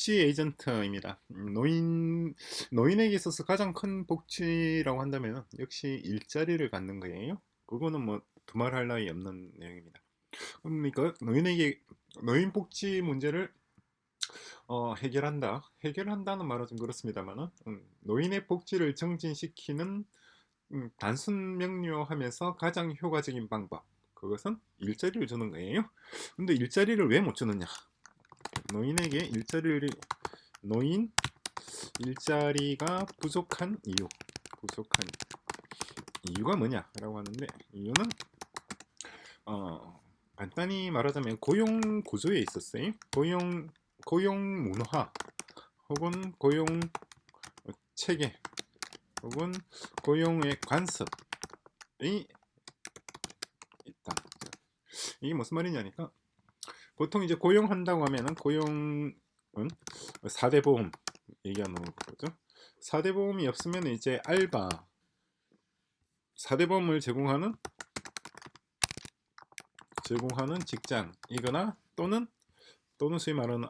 복지 에이전트입니다. 노인에게 있어서 가장 큰 복지라고 한다면 역시 일자리를 갖는 거예요. 그거는 뭐 두말할 나위 없는 내용입니다. 그러니까 노인 복지 문제를 해결한다는 말은 좀 그렇습니다만은 노인의 복지를 정진시키는 단순 명료하면서 가장 효과적인 방법, 그것은 일자리를 주는 거예요. 근데 일자리를 왜 못 주느냐? 노인에게 노인 일자리가 부족한 이유가 뭐냐라고 하는데, 이유는 간단히 말하자면 고용 구조에 있었어요. 고용 문화, 혹은 고용 체계, 혹은 고용의 관습이 있다. 이게 무슨 말이냐니까, 보통 이제 고용한다고 하면은 고용은 4대 보험 얘기하는 거죠. 4대 보험이 없으면 이제 4대 보험을 제공하는 직장이거나, 또는 소위 말하는,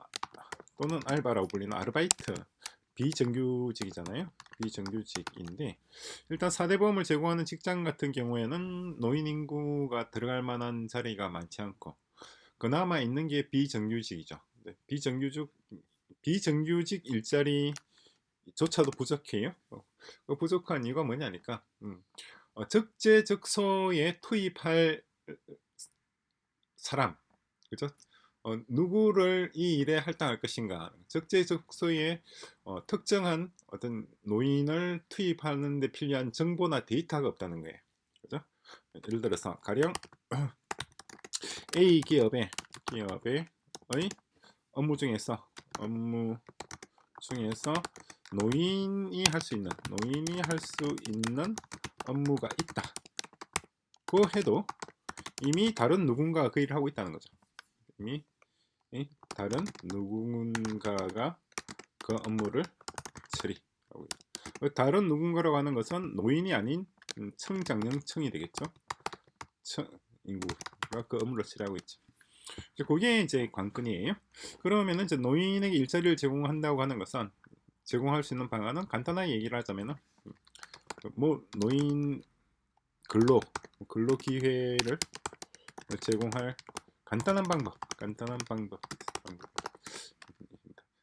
또는 알바라고 불리는 아르바이트, 비정규직이잖아요. 비정규직인데, 일단 4대 보험을 제공하는 직장 같은 경우에는 노인 인구가 들어갈 만한 자리가 많지 않고, 그나마 있는 게 비정규직이죠. 비정규직 일자리조차도 부족해요. 그 부족한 이유가 뭐냐니까, 적재적소에 투입할 사람, 그죠? 누구를 이 일에 할당할 것인가, 적재적소에 특정한 어떤 노인을 투입하는 데 필요한 정보나 데이터가 없다는 거예요. 그죠? 예를 들어서 가령 A 기업의 업무 중에서 노인이 할 수 있는 업무가 있다. 그 해도 이미 다른 누군가가 그 일을 하고 있다는 거죠. 이미 다른 누군가가 그 업무를 처리하고 있다. 다른 누군가라고 하는 것은 노인이 아닌 청장년층이 되겠죠. 인구가 그 업무를 처리하고 있죠. 그게 이제 관건이에요. 그러면은 이제 노인에게 일자리를 제공한다고 하는 것은, 제공할 수 있는 방안은 간단하게 얘기를 하자면은, 뭐 노인 근로 기회를 제공할 간단한 방법.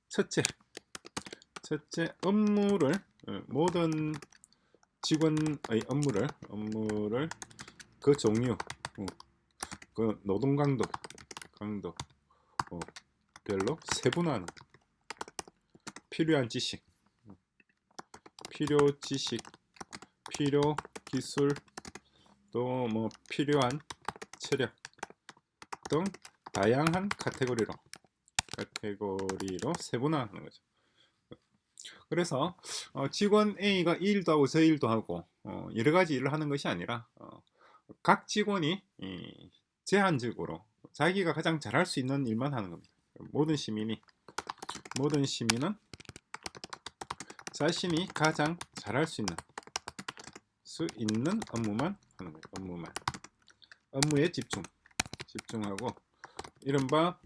첫째, 업무를, 모든 직원의 업무를 그 종류, 그 노동 강도 별로 세분화하는, 필요한 지식, 필요 기술, 또 뭐 필요한 체력 등 다양한 카테고리로 세분화하는 거죠. 그래서 직원 A가 이 일도 하고 저 일도 하고 여러 가지 일을 하는 것이 아니라, 각 직원이 제한적으로 자기가 가장 잘할 수 있는 일만 하는 겁니다. 모든 시민은 자신이 가장 잘할 수 있는 업무만 하는 거예요. 업무에 집중하고, 이른바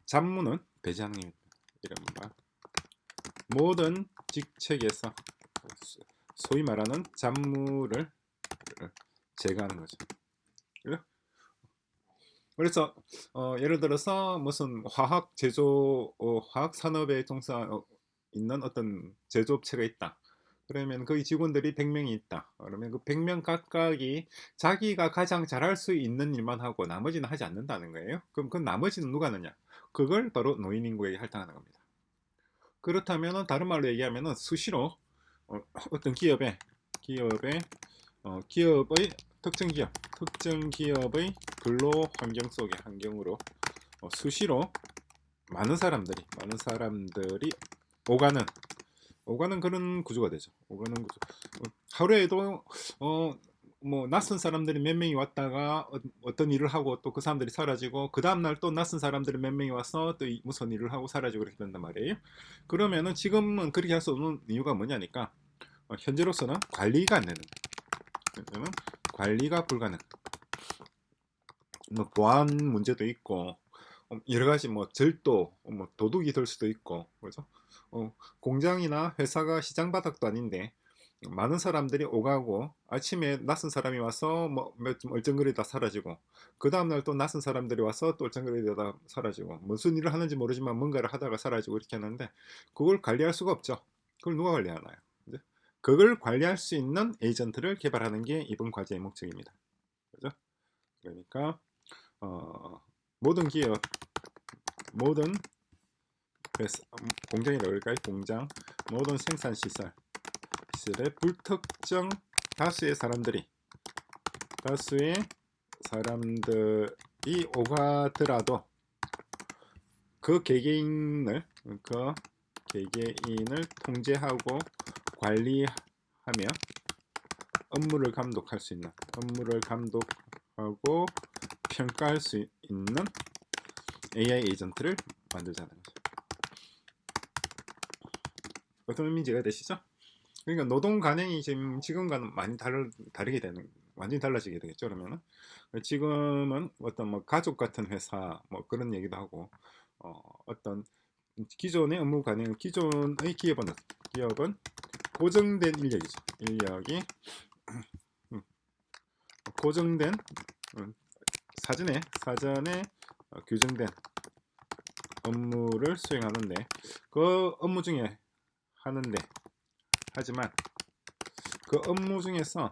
잡무는 배제하는 겁니다. 이른바 모든 직책에서 소위 말하는 잡무를 제거하는 거죠. 그래서 예를 들어서 무슨 화학 산업에 있는 어떤 제조업체가 있다. 그러면 거기 직원들이 100명이 있다. 그러면 그 100명 각각이 자기가 가장 잘할 수 있는 일만 하고 나머지는 하지 않는다는 거예요. 그럼 그 나머지는 누가 하느냐? 그걸 바로 노인 인구에게 할당하는 겁니다. 그렇다면 다른 말로 얘기하면 수시로 어떤 기업의 특정 기업의 근로 환경으로 수시로 많은 사람들이 오가는 그런 구조가 되죠. 하루에도 뭐 낯선 사람들이 몇 명이 왔다가 어떤 일을 하고 또 그 사람들이 사라지고, 그 다음날 또 낯선 사람들이 몇 명이 와서 또 무슨 일을 하고 사라지고 그렇게 된단 말이에요. 그러면은 지금은 그렇게 할 수 없는 이유가 뭐냐니까, 현재로서는 관리가 안 되는, 관리가 불가능. 뭐 보안 문제도 있고, 여러 가지 뭐 절도, 뭐 도둑이 될 수도 있고, 그죠? 공장이나 회사가 시장 바닥도 아닌데 많은 사람들이 오가고 아침에 낯선 사람이 와서 좀 얼쩡거리다 사라지고 그 다음날 또 낯선 사람들이 와서 또 얼쩡거리다 사라지고 무슨 일을 하는지 모르지만 뭔가를 하다가 사라지고 이렇게 하는데 그걸 관리할 수가 없죠. 그걸 누가 관리하나요? 이제 그걸 관리할 수 있는 에이전트를 개발하는 게 이번 과제의 목적입니다. 그죠? 그러니까 모든 기업, 모든 공장이라고 그럴까요? 공장, 모든 생산 시설에 불특정 다수의 사람들이 오가더라도 그 개개인을 통제하고 관리하며 업무를 감독하고 평가할 수 있는 AI 에이전트를 만들자는 거죠. 어떤 의미인지 이해가 되시죠? 그러니까 노동 관행이 지금과는 많이 다르게 되는, 완전히 달라지게 되겠죠. 그러면은 지금은 어떤 뭐 가족 같은 회사 뭐 그런 얘기도 하고 어떤 기존의 업무 관행, 기존의 기업은 고정된 인력이죠. 인력이 고정된 사전에 규정된 업무를 수행하는데 그 업무 중에 하지만 그 업무 중에서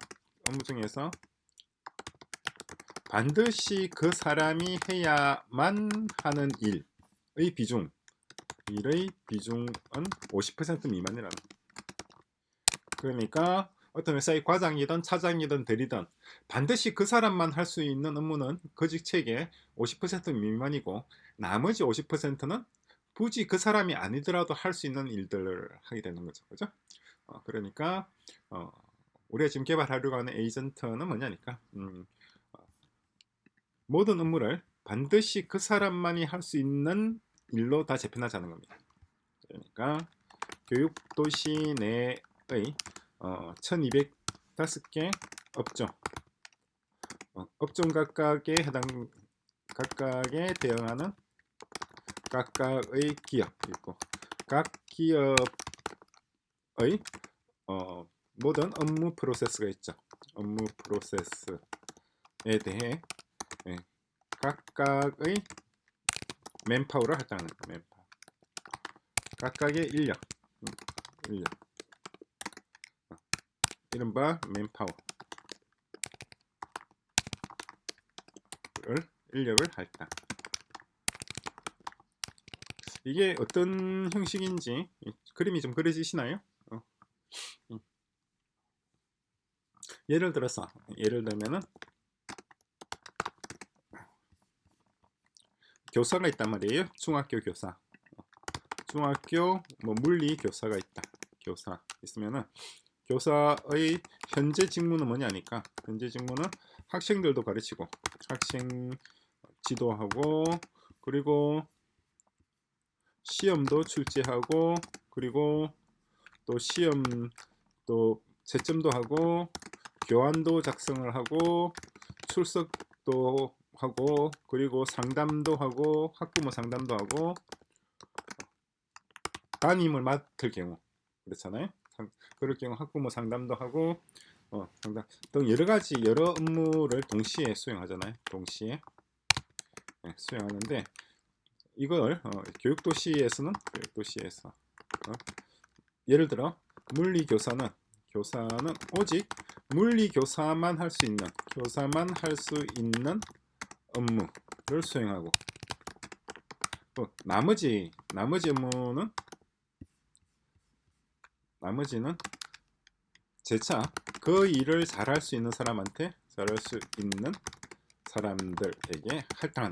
반드시 그 사람이 해야만 하는 일의 비중은 50% 미만이라는. 그러니까 어떤 회사의 과장이든 차장이든 대리든 반드시 그 사람만 할 수 있는 업무는 그 직책의 50% 미만이고 나머지 50%는 굳이 그 사람이 아니더라도 할 수 있는 일들을 하게 되는 거죠. 그죠? 그러니까 우리가 지금 개발하려고 하는 에이전트는 뭐냐니까 모든 업무를 반드시 그 사람만이 할 수 있는 일로 다 재편하자는 겁니다. 그러니까 교육도시 내의 1205개 업종 각각에 대응하는 각각의 기업이고 각 기업의 모든 업무 프로세스가 있죠. 업무 프로세스에 대해 각각의 맨파워를 할당하는 맨파워. 각각의 인력 이른바 맨파워를 인력을 할당. 이게 어떤 형식인지 그림이 좀 그려지시나요? 예를 들면은 교사가 있단 말이에요. 중학교 교사. 중학교 물리 교사가 있다. 교사 있으면은 교사의 현재 직무는 뭐냐니까 현재 직무는 학생들도 가르치고 학생 지도하고 그리고 시험도 출제하고 그리고 또 시험 또 채점도 하고 교환도 작성을 하고 출석도 하고 그리고 상담도 하고 학부모 상담도 하고 담임을 맡을 경우 그렇잖아요. 그럴 경우 학부모 상담도 하고 상담 등 여러 업무를 동시에 수행하잖아요. 동시에 수행하는데 이걸 교육도시에서 예를 들어 물리교사는 오직 물리교사만 할 수 있는 업무를 수행하고 또 나머지는 재차 그 일을 잘할 수 있는 사람들에게 할당.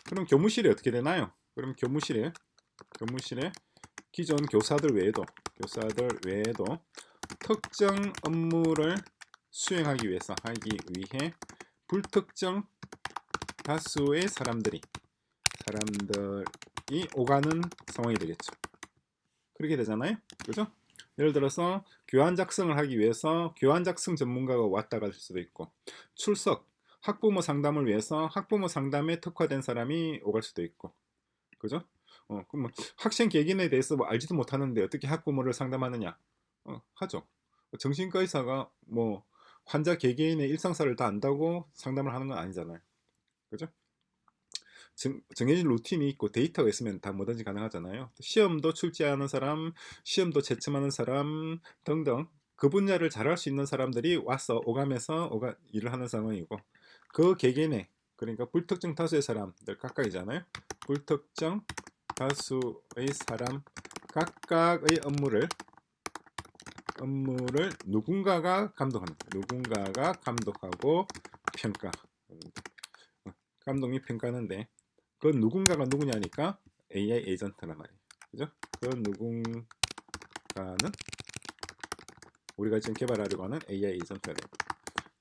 그럼 교무실이 어떻게 되나요? 그럼 교무실에 기존 교사들 외에도 특정 업무를 수행하기 위해 불특정 다수의 사람들이 오가는 상황이 되겠죠. 그렇게 되잖아요. 그죠? 예를 들어서 교환 작성을 하기 위해서 교환 작성 전문가가 왔다 갈 수도 있고, 출석, 학부모 상담을 위해서 학부모 상담에 특화된 사람이 오갈 수도 있고, 그죠? 그럼 뭐 학생 개개인에 대해서 뭐 알지도 못하는데 어떻게 학부모를 상담하느냐? 하죠. 정신과 의사가 뭐 환자 개개인의 일상사를 다 안다고 상담을 하는 건 아니잖아요. 그죠? 정해진 루틴이 있고 데이터가 있으면 다 뭐든지 가능하잖아요. 시험도 출제하는 사람, 시험도 채점하는 사람 등등 그 분야를 잘할 수 있는 사람들이 와서 오가면서 일을 하는 상황이고, 그 개개인의, 그러니까 불특정 다수의 사람들 각각이잖아요. 불특정 다수의 사람 각각의 업무를 누군가가 감독합니다. 누군가가 감독하고 평가. 감독이 평가하는데 그 누군가가 누구냐니까 AI 에이전트란 말이에요. 그죠? 그 누군가는 우리가 지금 개발하려고 하는 AI 에이전트가 돼요.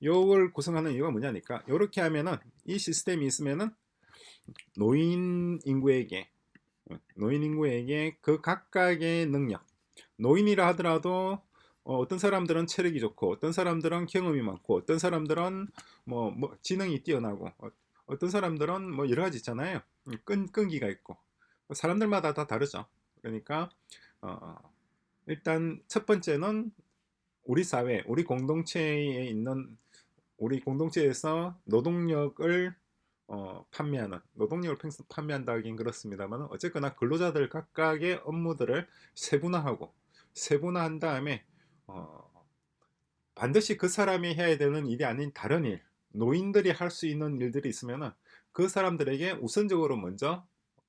이걸 구성하는 이유가 뭐냐니까, 이렇게 하면은 이 시스템이 있으면은 노인 인구에게 그 각각의 능력, 노인이라 하더라도 어떤 사람들은 체력이 좋고, 어떤 사람들은 경험이 많고, 어떤 사람들은 뭐 지능이 뛰어나고, 어떤 사람들은 뭐 여러 가지 있잖아요. 끈기가 있고 사람들마다 다 다르죠. 그러니까 어, 일단 첫 번째는 우리 사회, 우리 공동체에 있는, 우리 공동체에서 노동력을 판매한다 하긴 그렇습니다만, 어쨌거나 근로자들 각각의 업무들을 세분화한 다음에 어, 반드시 그 사람이 해야 되는 일이 아닌 다른 일, 노인들이 할 수 있는 일들이 있으면 그 사람들에게 우선적으로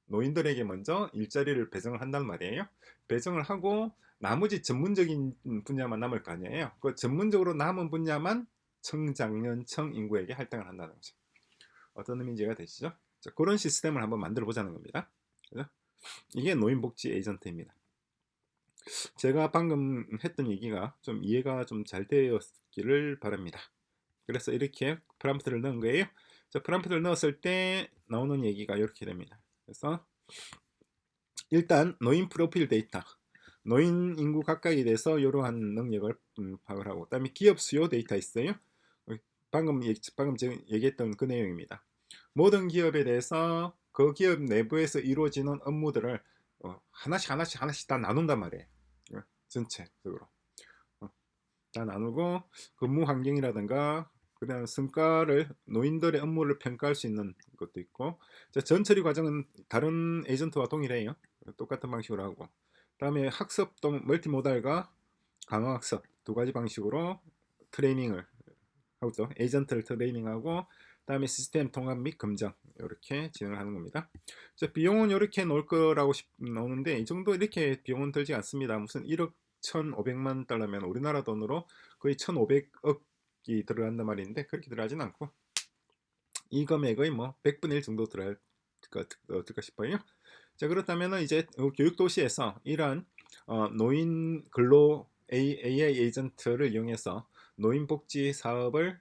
노인들에게 먼저 일자리를 배정을 한단 말이에요. 배정을 하고 나머지 전문적인 분야만 남을 거 아니에요. 그 전문적으로 남은 분야만 청장년층 인구에게 할당을 한다는 거죠. 어떤 의미인지 이해가 되시죠? 자, 그런 시스템을 한번 만들어 보자는 겁니다. 그죠? 이게 노인복지 에이전트입니다. 제가 방금 했던 얘기가 좀 이해가 좀 잘 되었기를 바랍니다. 그래서 이렇게 프롬프트를 넣은 거예요. 자, 프롬프트를 넣었을 때 나오는 얘기가 이렇게 됩니다. 그래서 일단 노인 프로필 데이터, 노인 인구 각각에 대해서 이러한 능력을 파악을 하고, 그다음에 기업 수요 데이터 있어요. 방금 제가 얘기했던 그 내용입니다. 모든 기업에 대해서 그 기업 내부에서 이루어지는 업무들을 하나씩 다 나눈단 말이에요. 전체적으로 다 나누고, 근무 환경이라든가 그다음 성과를, 노인들의 업무를 평가할 수 있는 것도 있고, 전 처리 과정은 다른 에이전트와 동일해요. 똑같은 방식으로 하고, 그다음에 학습 또 멀티모달과 강화 학습 두 가지 방식으로 트레이닝을 하고, 에이전트를 트레이닝하고, 그다음에 시스템 통합 및 검정 이렇게 진행을 하는 겁니다. 비용은 이렇게 놓을 거라고 나오는데, 이 정도 이렇게 비용은 들지 않습니다. 무슨 1억 1,500만 달러면 우리나라 돈으로 거의 1,500억이 들어간단 말인데, 그렇게 들어가진 않고 이 금액의 뭐 100분의 1 정도 어떨까 싶어요. 자, 그렇다면 이제 교육도시에서 이런 노인 근로 AI 에이전트를 이용해서 노인복지 사업을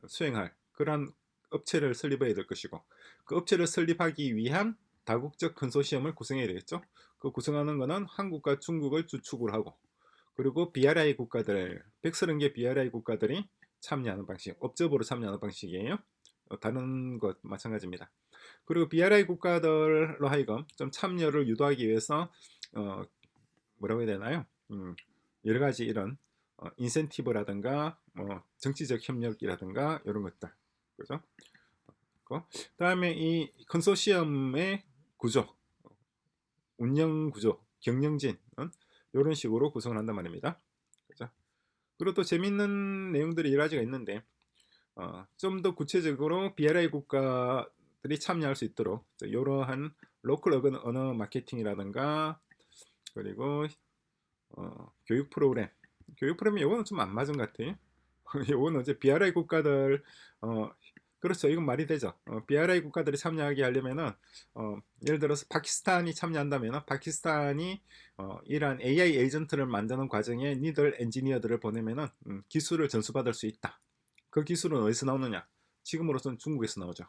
수행할 그런 업체를 설립해야 될 것이고, 그 업체를 설립하기 위한 다국적 컨소시엄을 구성해야 되겠죠. 그 구성하는 것은 한국과 중국을 주축으로 하고, 그리고 BRI 국가들, 130개 BRI 국가들이 참여하는 방식, 업적으로 참여하는 방식이에요. 다른 것 마찬가지입니다. 그리고 BRI 국가들로 하여금 좀 참여를 유도하기 위해서 뭐라고 해야 되나요? 여러 가지 이런 인센티브라든가 정치적 협력이라든가 이런 것들, 그죠? 그다음에 이 컨소시엄의 구조, 운영 구조, 경영진 이런 식으로 구성을 한단 말입니다. 그죠? 그리고 또 재밌는 내용들이 여러 가지가 있는데, 좀 더 구체적으로 BRI 국가들이 참여할 수 있도록 이러한 로컬 언어 마케팅이라든가, 그리고 교육 프로그램 이거는 좀 안 맞은 것 같아요. 이거는 이제 BRI 국가들, 그렇죠, 이건 말이 되죠. BRI 국가들이 참여하게 하려면은 예를 들어서 파키스탄이 참여한다면 파키스탄이 이러한 AI 에이전트를 만드는 과정에 니들 엔지니어들을 보내면은 기술을 전수받을 수 있다. 그 기술은 어디서 나오느냐? 지금으로선 중국에서 나오죠.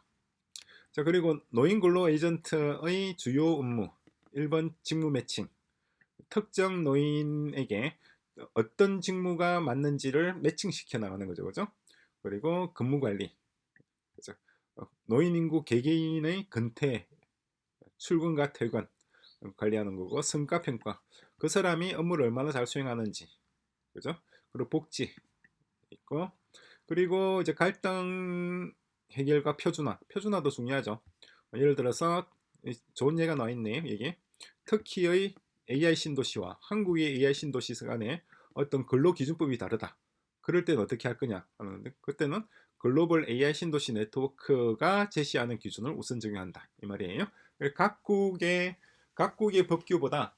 자, 그리고 노인 근로 에이전트의 주요 업무 1번 직무 매칭, 특정 노인에게 어떤 직무가 맞는지를 매칭시켜 나가는 거죠. 그죠? 그리고 근무 관리. 그죠? 노인 인구 개개인의 근태, 출근과 퇴근 관리하는 거고, 성과 평가. 그 사람이 업무를 얼마나 잘 수행하는지. 그죠? 그리고 복지 있고, 그리고 이제 갈등 해결과 표준화. 표준화도 중요하죠. 예를 들어서 좋은 예가 나와 있네요. 이게 터키의 AI 신도시와 한국의 AI 신도시 간에 어떤 근로기준법이 다르다. 그럴 때는 어떻게 할 거냐 하는데, 그때는 글로벌 AI 신도시 네트워크가 제시하는 기준을 우선 적용한다 이 말이에요. 각국의 법규보다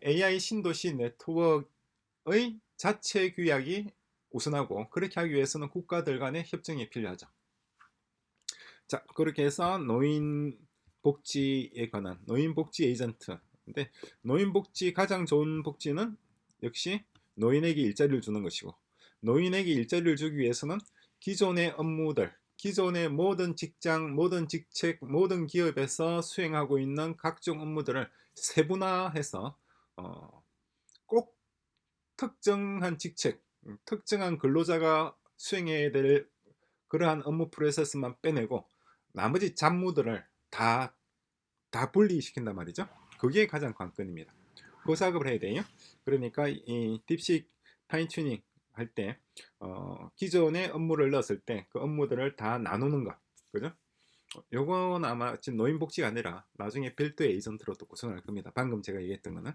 AI 신도시 네트워크의 자체 규약이 우선하고, 그렇게 하기 위해서는 국가들 간의 협정이 필요하죠. 자, 그렇게 해서 노인 복지에 관한 노인 복지 에이전트. 근데 노인 복지 가장 좋은 복지는 역시 노인에게 일자리를 주는 것이고, 노인에게 일자리를 주기 위해서는 기존의 업무들, 기존의 모든 직장, 모든 직책, 모든 기업에서 수행하고 있는 각종 업무들을 세분화해서 꼭 특정한 직책, 특정한 근로자가 수행해야 될 그러한 업무 프로세스만 빼내고 나머지 잡무들을 다 분리시킨단 말이죠. 그게 가장 관건입니다. 그 작업을 해야 돼요. 그러니까 이 딥식 파인 튜닝 할 때 기존의 업무를 넣었을 때 그 업무들을 다 나누는 것, 그죠? 요건 아마 지금 노인복지가 아니라 나중에 별도의 에이전트로 또 구성할 겁니다. 방금 제가 얘기했던 거는.